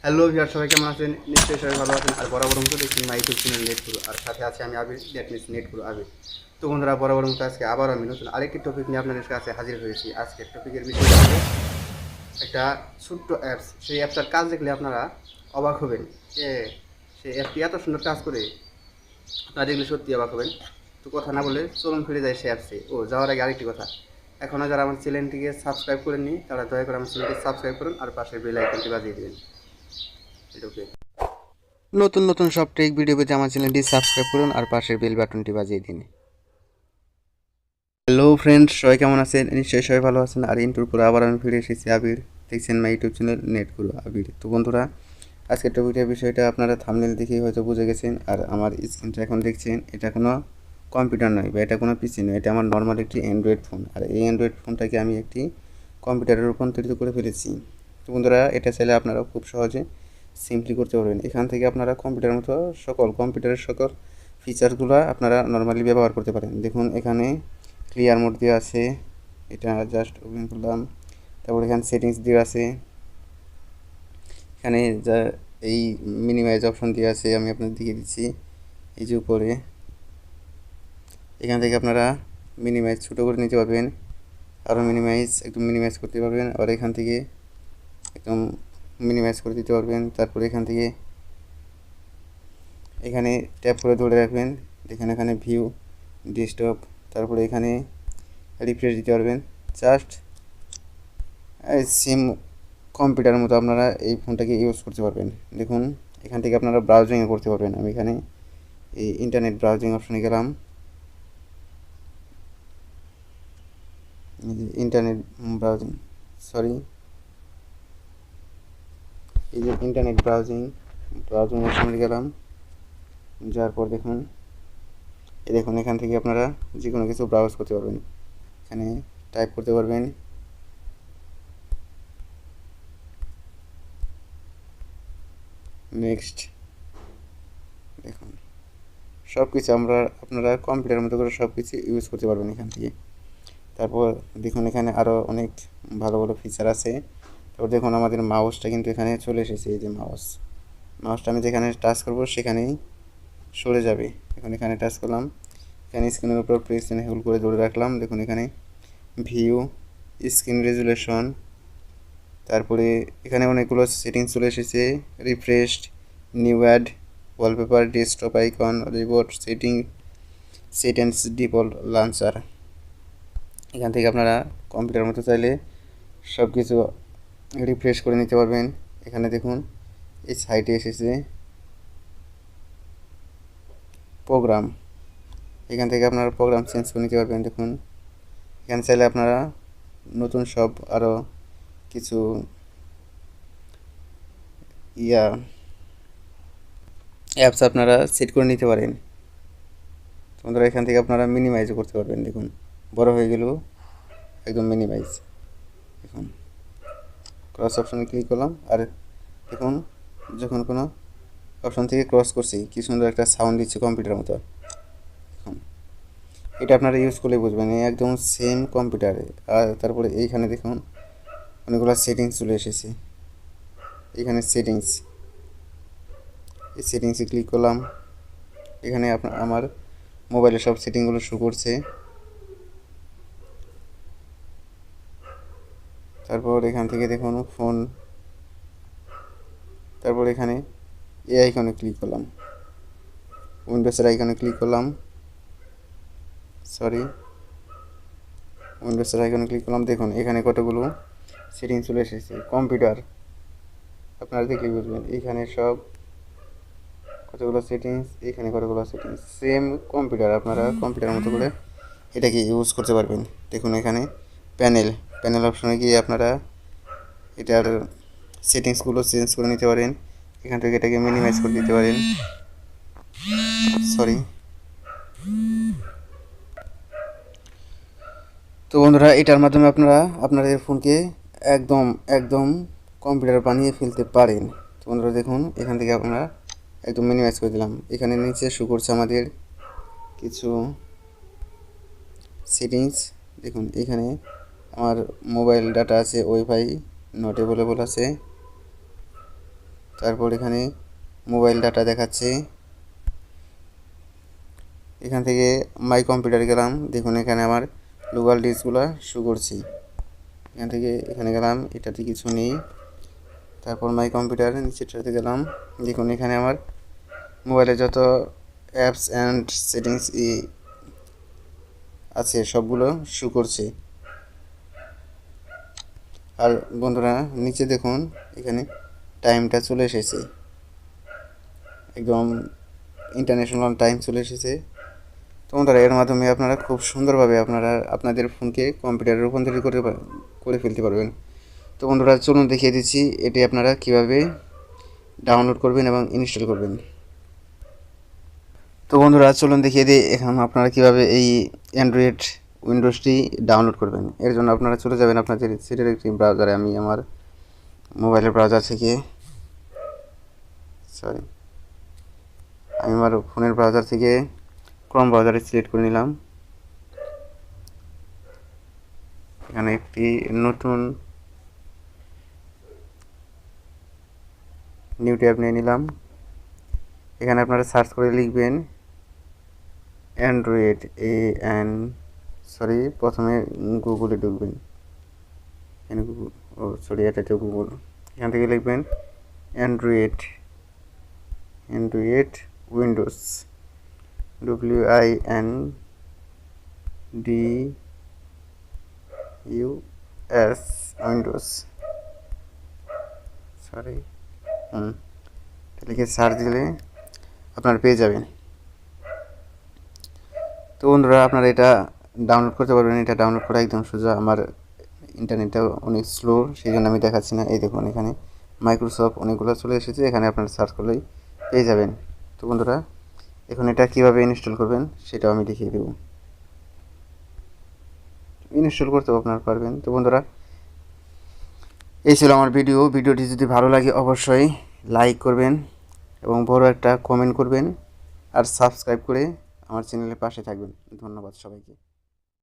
Hello viewer, সবাই কেমন আছেন? নিশ্চয়ই সবাই ভালো আছেন। আর বরাবর মতো দেখছেন মাই ইউটিউব চ্যানেল নেট গুরু, আর সাথে আছে আমি আবির, দ্যাট মিনস নেট গুরু আবির। তো বন্ধুরা, বরাবর মতো আজকে আবার আমি নতুন আরেকটি টপিক নিয়ে আপনাদের কাছে হাজির হয়েছি। আজকের টপিকের বিষয় হচ্ছে একটা ছোট্ট অ্যাপস। সেই অ্যাপটার কাজ দেখলে আপনারা অবাক হবেন যে সেই অ্যাপটি এত সুন্দর কাজ করে, আপনারা দেখলে সত্যি অবাক হবেন। তো কথা না বলে চলুন ফিরে যায় সেই অ্যাপসে। যাওয়ার আগে আরেকটি কথা, এখনও যারা আমার চ্যানেলটিকে সাবস্ক্রাইব করেননি তারা দয়া করে আমার চ্যানেলটি সাবস্ক্রাইব করুন আর পাশের বেল আইকনটি বাজিয়ে দেবেন। ওকে, নতুন নতুন সব টেক ভিডিও পেতে আমার চ্যানেলটি সাবস্ক্রাইব করুন আর পাশের বেল বাটনটি বাজিয়ে দিন। হ্যালো ফ্রেন্ডস, সবাই কেমন আছেন? নিশ্চয়ই সবাই ভালো আছেন। আর ইন্টুর পরে আবার আমি ফিরে এসেছি আবির, দেখছেন মাই ইউটিউব চ্যানেল নেট গুরু আবির। তো বন্ধুরা, আজকের টপিকের বিষয়টা আপনারা থাম্বনেল দেখেই হয়তো বুঝে গেছেন। আর আমার স্ক্রিনটা এখন দেখছেন, এটা কোনো কম্পিউটার নয় বা এটা কোনো পিসি নয়, এটা আমার নর্মাল একটি অ্যান্ড্রয়েড ফোন। আর এই অ্যান্ড্রয়েড ফোনটাকে আমি একটি কম্পিউটারে রূপান্তরিত করে ফেলেছি। তো বন্ধুরা, এটা চাইলে আপনারা খুব সহজে সিম্পলি করতে পারবেন। এখান থেকে আপনারা কম্পিউটারের মতো কম্পিউটারের সকল ফিচারগুলো আপনারা নর্মালি ব্যবহার করতে পারেন। দেখুন, এখানে ক্লিয়ার মোড দেওয়া আছে, এটা জাস্ট ওপেন করলাম। তারপর এখানে সেটিংস দেওয়া আছে, এখানে যা এই মিনিমাইজ অপশন দেওয়া আছে, আমি আপনাদের দেখিয়ে দিচ্ছি। এই যে উপরে এখান থেকে আপনারা মিনিমাইজ ছোটো করে নিতে পারবেন, আরও একদম মিনিমাইজ করতে পারবেন। আর এখান থেকে একদম মিনিমাইজ করে দিতে পারবেন। তারপর এখান থেকে এখানে ট্যাপ করে ধরে রাখবেন, দেখেন এখানে ভিউ ডেস্কটপ। তারপরে এখানে রিফ্রেশ দিতে পারবেন। জাস্ট সেম কম্পিউটারের মতো আপনারা এই ফোনটাকে ইউজ করতে পারবেন। দেখুন, এখান থেকে আপনারা ব্রাউজিংও করতে পারবেন। আমি এখানে এই ইন্টারনেট ব্রাউজিং অপশনে গেলাম, ইন্টারনেট ব্রাউজিং এই যে ইন্টারনেট ব্রাউজিং অপশনে গেলাম। যাওয়ার পর দেখুন, এখান থেকে আপনারা যে কোনো কিছু ব্রাউজ করতে পারবেন। এখানে টাইপ করতে পারবেন, নেক্সট। দেখুন, সব কিছু আপনারা কম্পিউটারের মতো করে সব কিছু ইউজ করতে পারবেন এখান থেকে। তারপর দেখুন, এখানে আরও অনেক ভালো ভালো ফিচার আছে। তারপর দেখুন, আমাদের মাউসটা কিন্তু এখানে চলে এসেছে। এই যে মাউসটা আমি যেখানে টাচ করব সেখানেই সরে যাবে। এখানে টাচ করলাম, এখানে স্ক্রিনের উপর প্রেস এনে হোল্ড করে ধরে রাখলাম। দেখুন, এখানে ভিউ, স্ক্রিন রেজুলেশন, তারপরে এখানে অনেকগুলো সেটিংস চলে এসেছে। Refreshed, new ad, wallpaper, desktop icon, reboot settings, default launcher. এখান থেকে আপনারা কম্পিউটার মতো চাইলে সব কিছু রিফ্রেশ করে নিতে পারবেন। এখানে দেখুন, এই সাইটে এসেছে প্রোগ্রাম, এখান থেকে আপনারা প্রোগ্রাম চেঞ্জ করে নিতে পারবেন। দেখুন, এখানে চাইলে আপনারা নতুন সব আরও কিছু অ্যাপস আপনারা সেট করে নিতে পারেন। বন্ধুরা, এখান থেকে আপনারা মিনিমাইজও করতে পারবেন। দেখুন, বড় হয়ে গেলেও একদম মিনিমাইজ। দেখুন, ক্রস অপশনে ক্লিক করলাম, আর দেখুন যখন কোনো অপশন থেকে ক্রস করছি, কি সুন্দর একটা সাউন্ড দিচ্ছে কম্পিউটার মতো। দেখুন, এটা আপনারা ইউজ করলে বুঝবেন, একদম সেম কম্পিউটারে। আর তারপরে এইখানে দেখুন অনেকগুলো সেটিংস চলে এসেছে। এখানে এই সেটিংসে ক্লিক করলাম, এখানে আমার মোবাইলের সব সেটিংগুলো শো করছে। তারপর এখান থেকে দেখুন ফোন, তারপর এখানে এই আইকনে ক্লিক করলাম, উইন্ডোজের আইকনে ক্লিক করলাম, দেখুন এখানে কতগুলো সেটিং চলে এসেছে। কম্পিউটার আপনারা দেখলে বুঝবেন, এখানে সব কতগুলো সেটিংস, এখানে কতগুলো সেটিংস, সেম কম্পিউটার। আপনারা কম্পিউটারের মতো করে এটাকে ইউজ করতে পারবেন। দেখুন, এখানে প্যানেল অপশনে গিয়ে আপনারা এটার সেটিংসগুলো চেঞ্জ করে নিতে পারেন। এখান থেকে এটাকে মিনিমাইজ করে দিতে পারেন। তো বন্ধুরা, এটার মাধ্যমে আপনারা আপনাদের ফোনকে একদম একদম কম্পিউটার বানিয়ে ফেলতে পারেন। তো বন্ধুরা, দেখুন এখান থেকে আপনারা একদম মিনিমাইজ করে দিলাম। এখানে নিচে শো করছে আমাদের কিছু সেটিংস। দেখুন, এখানে আমার মোবাইল ডাটা আছে, ওয়াইফাই নট অ্যাভেলেবল আছে। তারপর এখানে মোবাইল ডাটা দেখাচ্ছে। এখান থেকে মাই কম্পিউটার গেলাম, দেখুন এখানে আমার লোকাল ডিস্কগুলো শো করছি। এখান থেকে এখানে গেলাম, এটাতে কিছু নেই। তারপর মাই কম্পিউটার নিচেরটাতে গেলাম, দেখুন এখানে আমার মোবাইলে যত অ্যাপস অ্যান্ড সেটিংস আছে সবগুলো শো করছে। আর বন্ধুরা নিচে দেখুন এখানে টাইমটা চলে এসেছে, একদম ইন্টারন্যাশনাল টাইম চলে এসেছে। তো বন্ধুরা এর মাধ্যমে আপনারা খুব সুন্দরভাবে আপনাদের ফোনকে কম্পিউটারে রূপান্তরিত করে ফেলতে পারবেন। তো বন্ধুরা চলুন দেখিয়ে দিচ্ছি এটি আপনারা কিভাবে ডাউনলোড করবেন এবং ইনস্টল করবেন। তো বন্ধুরা চলুন দেখিয়ে দিই এখন আপনারা কিভাবে এই অ্যান্ড্রয়েড উইন্ডোজটি ডাউনলোড করবেন। এর জন্য আপনারা চলে যাবেন আপনাদের সেটের একটি ব্রাউজারে। আমি আমার মোবাইলের ব্রাউজার থেকে আমি আমার ফোনের ব্রাউজার থেকে ক্রোম ব্রাউজারে সিলেক্ট করে নিলাম। এখানে একটি নতুন নিউ ট্যাব নিয়ে নিলাম। এখানে আপনারা সার্চ করে লিখবেন অ্যান্ড্রয়েড প্রথমে গুগলে ঢুকবেন। এখানে গুগল এটা তো গুগল। এখান থেকে লিখবেন অ্যান্ড্রয়েড উইন্ডোজ WINDUS উইন্ডোজ লিখে সার্চ দিলে আপনারা পেয়ে যাবেন। তো বন্ধুরা আপনারা এটা ডাউনলোড করতে পারবেন। এটা ডাউনলোড করা একদম সোজা। আমার ইন্টারনেটটা অনেক স্লো, সেই জন্য আমি দেখাচ্ছি না। এই দেখুন এখানে মাইক্রোসফট অনেকগুলো চলে এসেছে, এখানে আপনারা সার্চ করলেই পেয়ে যাবেন। তো বন্ধুরা এখন এটা কীভাবে ইনস্টল করবেন সেটাও আমি দেখিয়ে দেব। ইনস্টল করতেও আপনারা পারবেন। তো বন্ধুরা এই ছিল আমার ভিডিওটি যদি ভালো লাগে অবশ্যই লাইক করবেন এবং বড় একটা কমেন্ট করবেন আর সাবস্ক্রাইব করে আমার চ্যানেলের পাশে থাকবেন। ধন্যবাদ সবাইকে।